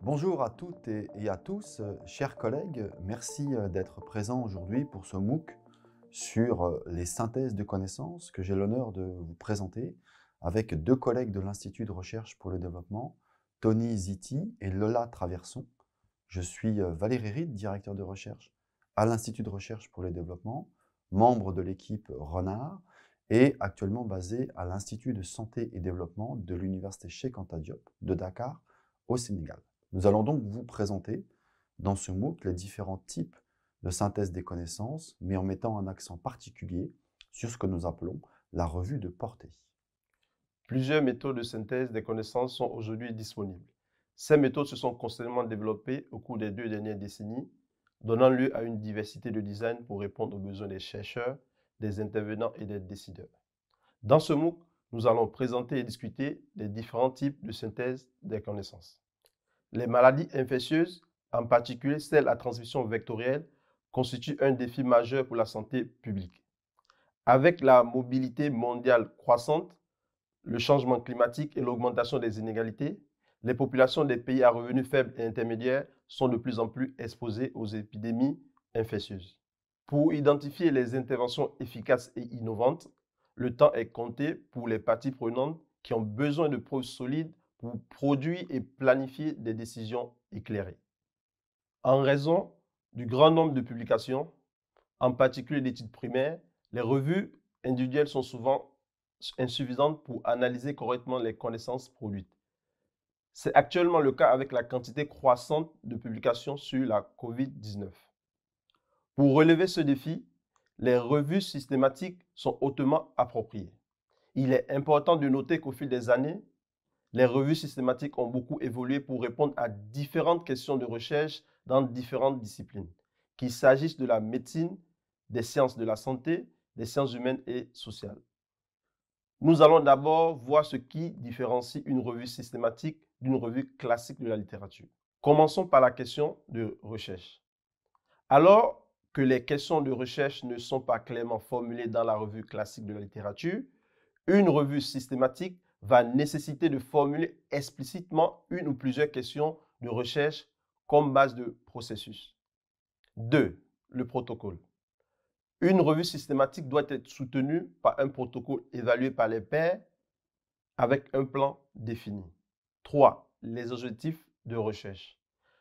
Bonjour à toutes et à tous, chers collègues, merci d'être présents aujourd'hui pour ce MOOC sur les synthèses de connaissances que j'ai l'honneur de vous présenter avec deux collègues de l'Institut de recherche pour le développement, Tony Ziti et Lola Traverson. Je suis Valérie Ride, directeur de recherche à l'Institut de recherche pour le développement, membre de l'équipe Renard et actuellement basé à l'Institut de santé et développement de l'Université Cheikh Anta Diop de Dakar au Sénégal. Nous allons donc vous présenter dans ce MOOC les différents types de synthèse des connaissances, mais en mettant un accent particulier sur ce que nous appelons la revue de portée. Plusieurs méthodes de synthèse des connaissances sont aujourd'hui disponibles. Ces méthodes se sont constamment développées au cours des 2 dernières décennies, donnant lieu à une diversité de designs pour répondre aux besoins des chercheurs, des intervenants et des décideurs. Dans ce MOOC, nous allons présenter et discuter des différents types de synthèse des connaissances. Les maladies infectieuses, en particulier celles à transmission vectorielle, constituent un défi majeur pour la santé publique. Avec la mobilité mondiale croissante, le changement climatique et l'augmentation des inégalités, les populations des pays à revenus faibles et intermédiaires sont de plus en plus exposées aux épidémies infectieuses. Pour identifier les interventions efficaces et innovantes, le temps est compté pour les parties prenantes qui ont besoin de preuves solides pour produire et planifier des décisions éclairées. En raison du grand nombre de publications, en particulier d'études primaires, les revues individuelles sont souvent insuffisantes pour analyser correctement les connaissances produites. C'est actuellement le cas avec la quantité croissante de publications sur la COVID-19. Pour relever ce défi, les revues systématiques sont hautement appropriées. Il est important de noter qu'au fil des années, les revues systématiques ont beaucoup évolué pour répondre à différentes questions de recherche dans différentes disciplines, qu'il s'agisse de la médecine, des sciences de la santé, des sciences humaines et sociales. Nous allons d'abord voir ce qui différencie une revue systématique d'une revue classique de la littérature. Commençons par la question de recherche. Alors que les questions de recherche ne sont pas clairement formulées dans la revue classique de la littérature, une revue systématique va nécessiter de formuler explicitement une ou plusieurs questions de recherche comme base de processus. 2. Le protocole. Une revue systématique doit être soutenue par un protocole évalué par les pairs avec un plan défini. 3. Les objectifs de recherche.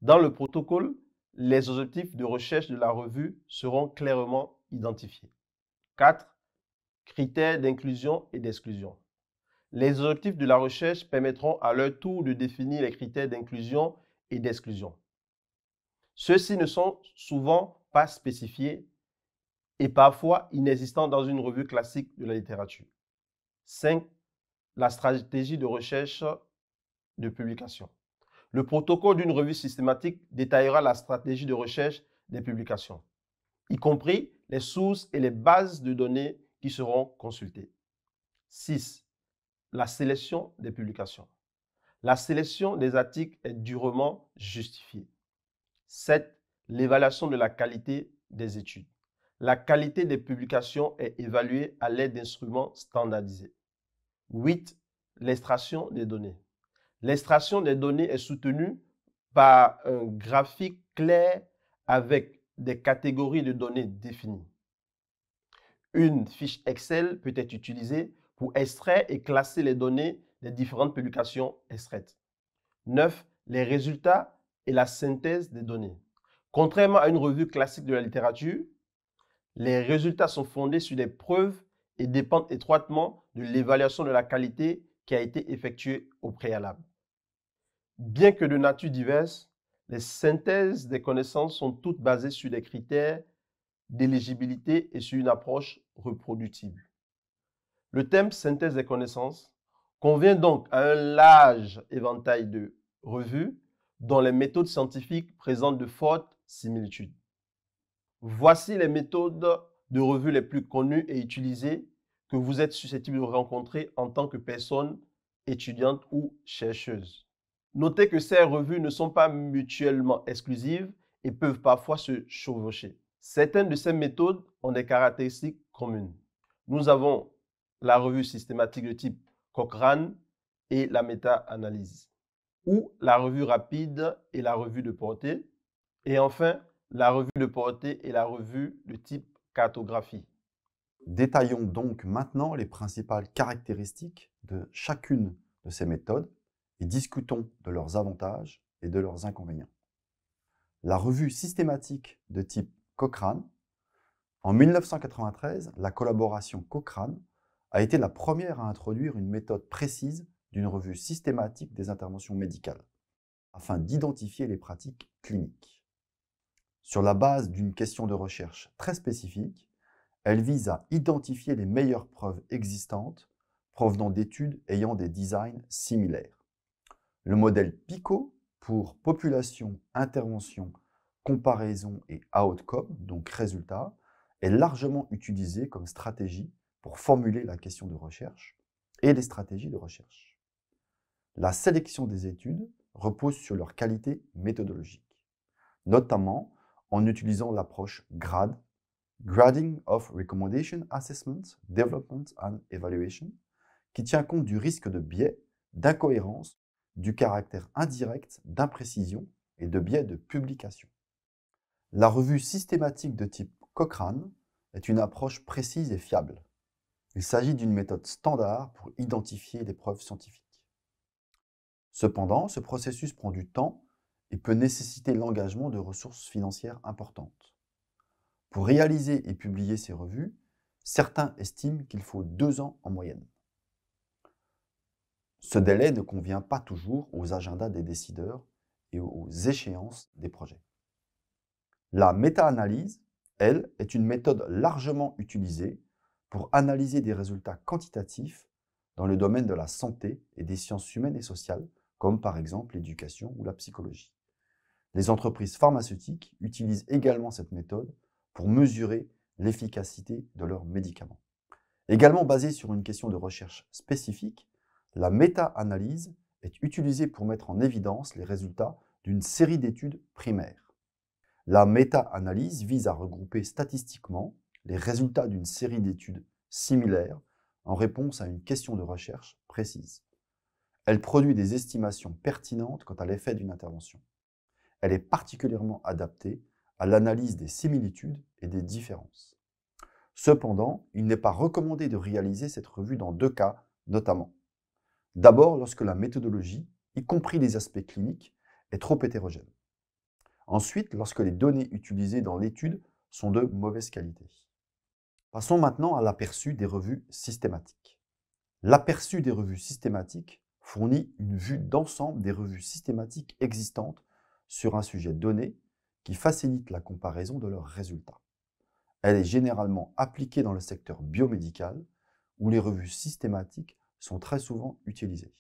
Dans le protocole, les objectifs de recherche de la revue seront clairement identifiés. 4. Critères d'inclusion et d'exclusion. Les objectifs de la recherche permettront à leur tour de définir les critères d'inclusion et d'exclusion. Ceux-ci ne sont souvent pas spécifiés et parfois inexistants dans une revue classique de la littérature. 5. La stratégie de recherche de publication. Le protocole d'une revue systématique détaillera la stratégie de recherche des publications, y compris les sources et les bases de données qui seront consultées. 6. La sélection des publications. La sélection des articles est durement justifiée. 7. L'évaluation de la qualité des études. La qualité des publications est évaluée à l'aide d'instruments standardisés. 8. L'extraction des données. L'extraction des données est soutenue par un graphique clair avec des catégories de données définies. Une fiche Excel peut être utilisée pour extraire et classer les données des différentes publications extraites. 9. Les résultats et la synthèse des données. Contrairement à une revue classique de la littérature, les résultats sont fondés sur des preuves et dépendent étroitement de l'évaluation de la qualité qui a été effectuée au préalable. Bien que de nature diverse, les synthèses des connaissances sont toutes basées sur des critères d'éligibilité et sur une approche reproductible. Le thème synthèse des connaissances convient donc à un large éventail de revues dont les méthodes scientifiques présentent de fortes similitudes. Voici les méthodes de revues les plus connues et utilisées que vous êtes susceptibles de rencontrer en tant que personne étudiante ou chercheuse. Notez que ces revues ne sont pas mutuellement exclusives et peuvent parfois se chevaucher. Certaines de ces méthodes ont des caractéristiques communes. Nous avons la revue systématique de type Cochrane et la méta-analyse. ou la revue rapide et la revue de portée. Et enfin, la revue de portée et la revue de type cartographie. Détaillons donc maintenant les principales caractéristiques de chacune de ces méthodes et discutons de leurs avantages et de leurs inconvénients. La revue systématique de type Cochrane. En 1993, la collaboration Cochrane a été la première à introduire une méthode précise d'une revue systématique des interventions médicales, afin d'identifier les pratiques cliniques. Sur la base d'une question de recherche très spécifique, elle vise à identifier les meilleures preuves existantes provenant d'études ayant des designs similaires. Le modèle PICO pour population, intervention, comparaison et outcome, donc résultat, est largement utilisé comme stratégie pour formuler la question de recherche et les stratégies de recherche. La sélection des études repose sur leur qualité méthodologique, notamment en utilisant l'approche GRAD, Grading of Recommendation Assessment, Development and Evaluation, qui tient compte du risque de biais, d'incohérence, du caractère indirect, d'imprécision et de biais de publication. La revue systématique de type Cochrane est une approche précise et fiable. Il s'agit d'une méthode standard pour identifier les preuves scientifiques. Cependant, ce processus prend du temps et peut nécessiter l'engagement de ressources financières importantes. Pour réaliser et publier ces revues, certains estiment qu'il faut 2 ans en moyenne. Ce délai ne convient pas toujours aux agendas des décideurs et aux échéances des projets. La méta-analyse, elle, est une méthode largement utilisée pour analyser des résultats quantitatifs dans le domaine de la santé et des sciences humaines et sociales, comme par exemple l'éducation ou la psychologie. Les entreprises pharmaceutiques utilisent également cette méthode pour mesurer l'efficacité de leurs médicaments. Également basée sur une question de recherche spécifique, la méta-analyse est utilisée pour mettre en évidence les résultats d'une série d'études primaires. La méta-analyse vise à regrouper statistiquement les résultats d'une série d'études similaires en réponse à une question de recherche précise. Elle produit des estimations pertinentes quant à l'effet d'une intervention. Elle est particulièrement adaptée à l'analyse des similitudes et des différences. Cependant, il n'est pas recommandé de réaliser cette revue dans 2 cas, notamment. D'abord, lorsque la méthodologie, y compris les aspects cliniques, est trop hétérogène. Ensuite, lorsque les données utilisées dans l'étude sont de mauvaise qualité. Passons maintenant à l'aperçu des revues systématiques. L'aperçu des revues systématiques fournit une vue d'ensemble des revues systématiques existantes sur un sujet donné qui facilite la comparaison de leurs résultats. Elle est généralement appliquée dans le secteur biomédical où les revues systématiques sont très souvent utilisées.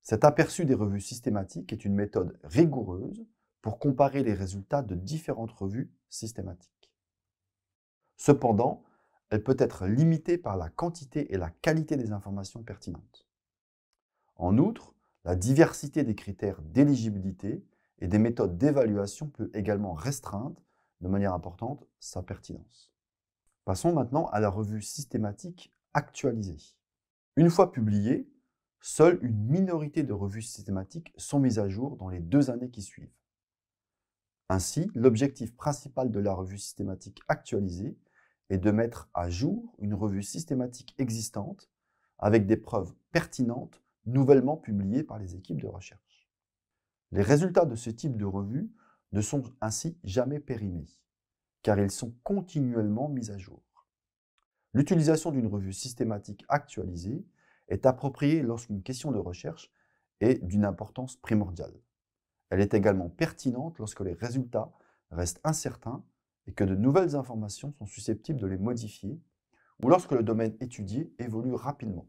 Cet aperçu des revues systématiques est une méthode rigoureuse pour comparer les résultats de différentes revues systématiques. Cependant, elle peut être limitée par la quantité et la qualité des informations pertinentes. En outre, la diversité des critères d'éligibilité et des méthodes d'évaluation peut également restreindre de manière importante sa pertinence. Passons maintenant à la revue systématique actualisée. Une fois publiée, seule une minorité de revues systématiques sont mises à jour dans les 2 années qui suivent. Ainsi, l'objectif principal de la revue systématique actualisée est de mettre à jour une revue systématique existante avec des preuves pertinentes nouvellement publiées par les équipes de recherche. Les résultats de ce type de revue ne sont ainsi jamais périmés, car ils sont continuellement mis à jour. L'utilisation d'une revue systématique actualisée est appropriée lorsqu'une question de recherche est d'une importance primordiale. Elle est également pertinente lorsque les résultats restent incertains et que de nouvelles informations sont susceptibles de les modifier ou lorsque le domaine étudié évolue rapidement.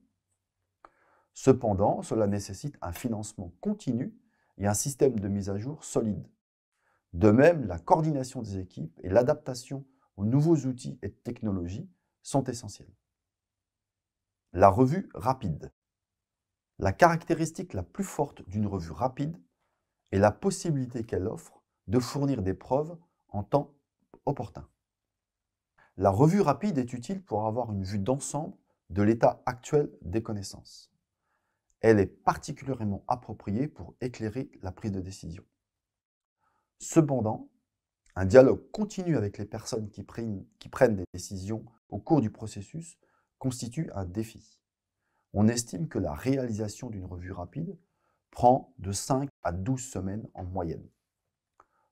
Cependant, cela nécessite un financement continu et un système de mise à jour solide. De même, la coordination des équipes et l'adaptation aux nouveaux outils et technologies sont essentielles. La revue rapide. La caractéristique la plus forte d'une revue rapide est la possibilité qu'elle offre de fournir des preuves en temps opportun. La revue rapide est utile pour avoir une vue d'ensemble de l'état actuel des connaissances. elle est particulièrement appropriée pour éclairer la prise de décision. Cependant, un dialogue continu avec les personnes qui prennent des décisions au cours du processus constitue un défi. On estime que la réalisation d'une revue rapide prend de 5 à 12 semaines en moyenne.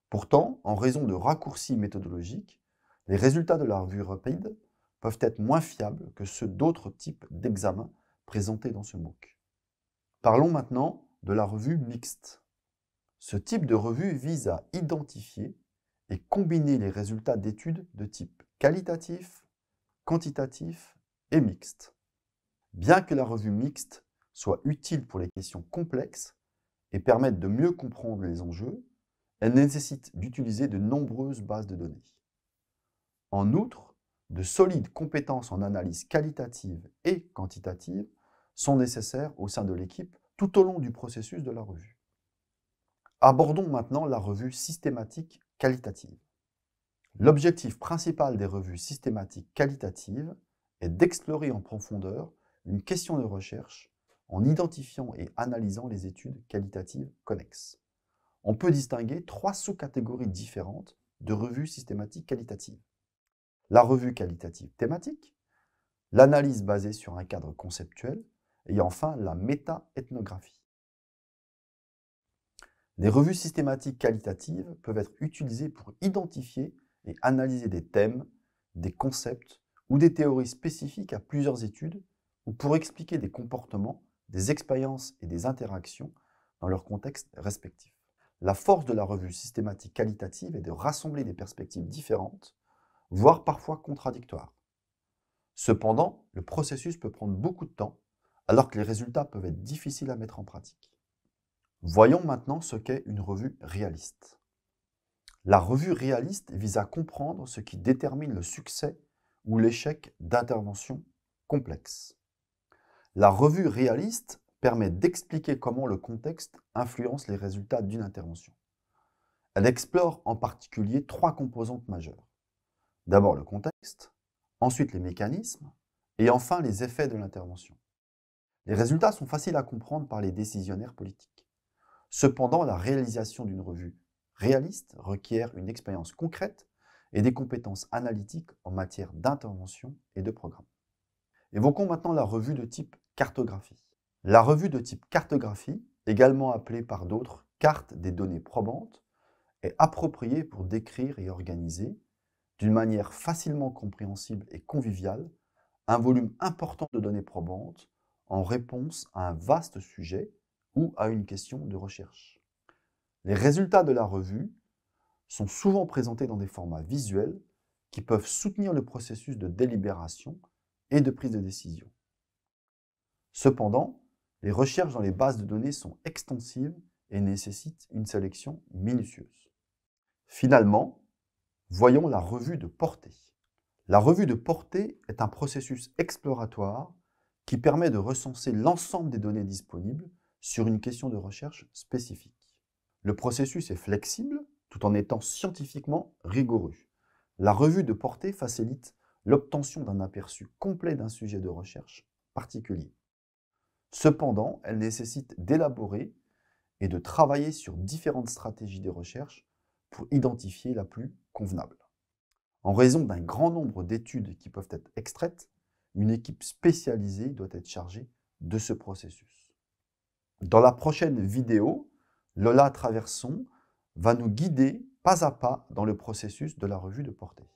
Pourtant, en raison de raccourcis méthodologiques, les résultats de la revue rapide peuvent être moins fiables que ceux d'autres types d'examens présentés dans ce MOOC. Parlons maintenant de la revue mixte. Ce type de revue vise à identifier et combiner les résultats d'études de type qualitatif, quantitatif et mixte. Bien que la revue mixte soit utile pour les questions complexes et permette de mieux comprendre les enjeux, elle nécessite d'utiliser de nombreuses bases de données. En outre, de solides compétences en analyse qualitative et quantitative sont nécessaires au sein de l'équipe tout au long du processus de la revue. Abordons maintenant la revue systématique qualitative. L'objectif principal des revues systématiques qualitatives est d'explorer en profondeur une question de recherche en identifiant et analysant les études qualitatives connexes. On peut distinguer 3 sous-catégories différentes de revues systématiques qualitatives. La revue qualitative thématique, l'analyse basée sur un cadre conceptuel et enfin la méta-ethnographie. Les revues systématiques qualitatives peuvent être utilisées pour identifier et analyser des thèmes, des concepts ou des théories spécifiques à plusieurs études ou pour expliquer des comportements, des expériences et des interactions dans leur contexte respectif. La force de la revue systématique qualitative est de rassembler des perspectives différentes, voire parfois contradictoires. Cependant, le processus peut prendre beaucoup de temps, alors que les résultats peuvent être difficiles à mettre en pratique. Voyons maintenant ce qu'est une revue réaliste. La revue réaliste vise à comprendre ce qui détermine le succès ou l'échec d'interventions complexes. La revue réaliste permet d'expliquer comment le contexte influence les résultats d'une intervention. Elle explore en particulier 3 composantes majeures. D'abord le contexte, ensuite les mécanismes et enfin les effets de l'intervention. Les résultats sont faciles à comprendre par les décisionnaires politiques. Cependant, la réalisation d'une revue réaliste requiert une expérience concrète et des compétences analytiques en matière d'intervention et de programme. Évoquons maintenant la revue de type cartographie. La revue de type cartographie, également appelée par d'autres carte des données probantes, est appropriée pour décrire et organiser, d'une manière facilement compréhensible et conviviale, un volume important de données probantes en réponse à un vaste sujet ou à une question de recherche. Les résultats de la revue sont souvent présentés dans des formats visuels qui peuvent soutenir le processus de délibération et de prise de décision. Cependant, les recherches dans les bases de données sont extensives et nécessitent une sélection minutieuse. Finalement, voyons la revue de portée. La revue de portée est un processus exploratoire qui permet de recenser l'ensemble des données disponibles sur une question de recherche spécifique. Le processus est flexible tout en étant scientifiquement rigoureux. La revue de portée facilite l'obtention d'un aperçu complet d'un sujet de recherche particulier. Cependant, elle nécessite d'élaborer et de travailler sur différentes stratégies de recherche pour identifier la plus convenable. En raison d'un grand nombre d'études qui peuvent être extraites, une équipe spécialisée doit être chargée de ce processus. Dans la prochaine vidéo, Lola Traverson va nous guider pas à pas dans le processus de la revue de portée.